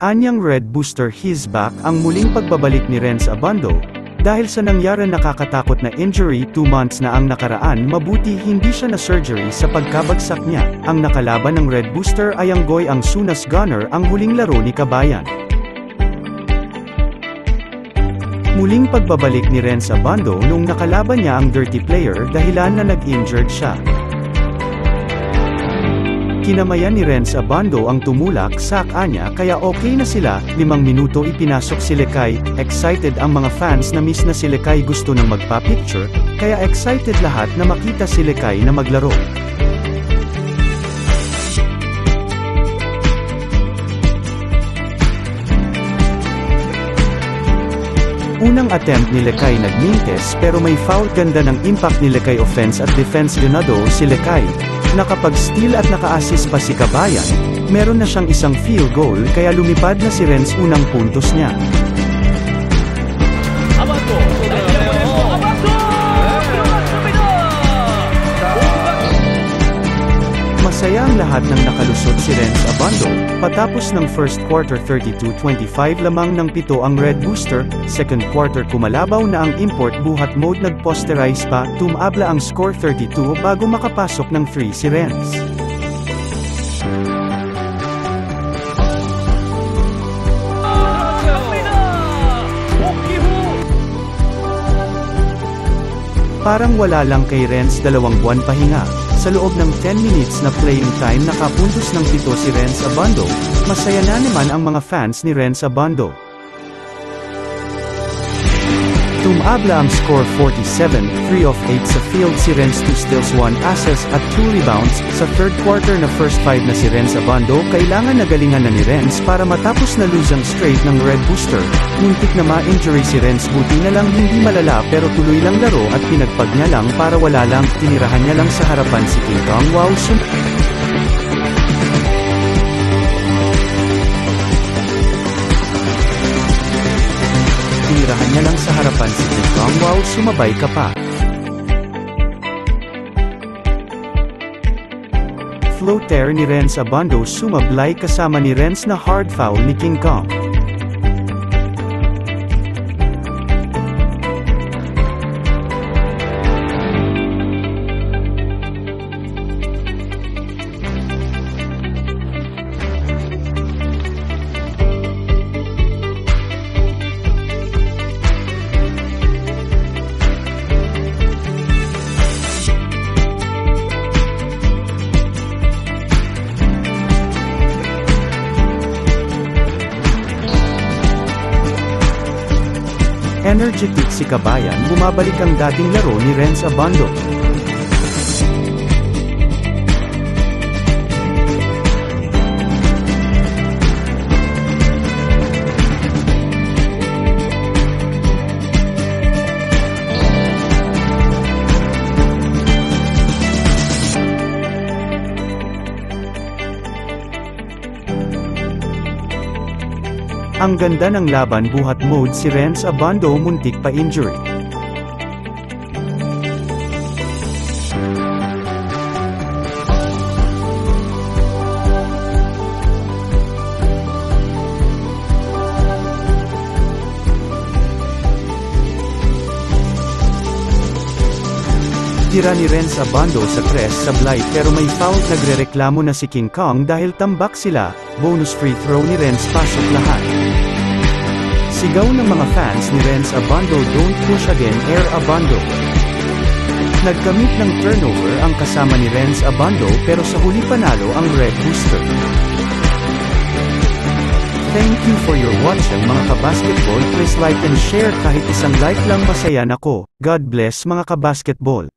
Anyang Red Booster he's back ang muling pagbabalik ni Renz Abando. Dahil sa nangyari nakakatakot na injury 2 months na ang nakaraan, mabuti hindi siya na surgery sa pagkabagsak niya. Ang nakalaban ng Red Booster ay ang Goy ang Sunas Gunner, ang huling laro ni Kabayan. Muling pagbabalik ni Renz Abando nung nakalaban niya ang Dirty Player dahilan na nag-injured siya. Kinamayan ni Renz Abando ang tumulak sa kanya kaya okay na sila. 5 minuto ipinasok si Lekay. Excited ang mga fans na miss na si Lekay, gusto nang magpa-picture, kaya excited lahat na makita si Lekay na maglaro. Unang attempt ni Lekay nagmintes pero may foul. Ganda ng impact ni Lekay, offense at defense. Leonardo si Lekay. Nakapag-steal at naka-assist pa si Kabayan, meron na siyang isang field goal kaya lumipad na si Renz unang puntos niya. Masaya ang lahat ng nakalusot si Renz Abando. Patapos ng first quarter 32-25 lamang ng 7 ang Red Booster, second quarter kumalabaw na ang import buhat mode, nag-posterize pa, tumabla ang score 32 bago makapasok ng 3 si Renz. Parang wala lang kay Renz 2 buwan pahinga. Sa loob ng 10 minutes na playing time nakapuntos ng 7 si Renz Abando. Masaya na naman ang mga fans ni Renz Abando. Tumabla ang score 47, 3 of 8 sa field si Renz, 2 steals, 1 assists at 2 rebounds. Sa third quarter na first 5 na si Renz Abando, kailangan na galingan na ni Renz para matapos na losing straight ng Red Booster. Muntik na ma-injury si Renz, buti na lang hindi malala pero tuloy lang laro at pinagpag niya lang para wala lang. Tinirahan niya lang sa harapan si King Kong. Wow, tinirahan niya lang sa harapan si King Kong. Wow, sumabay ka pa. Floater ni Renz Abando sumablay kasama ni Renz na hard foul ni King Kong. Energetic si Kabayan, bumabalik ang dating laro ni Renz Abando. Ang ganda ng laban buhat mode si Renz Abando, muntik pa injury. Tira ni Renz Abando sa 3 sa Blight pero may foul. Nagrereklamo na si King Kong dahil tambak sila. Bonus free throw ni Renz, pasok lahat. Sigaw ng mga fans ni Renz Abando, don't push again, Air Abando. Nagkamit ng turnover ang kasama ni Renz Abando pero sa huli panalo ang Red Booster. Thank you for your watching mga kabasketball. Please like and share, kahit isang like lang masaya na ko. God bless mga kabasketball.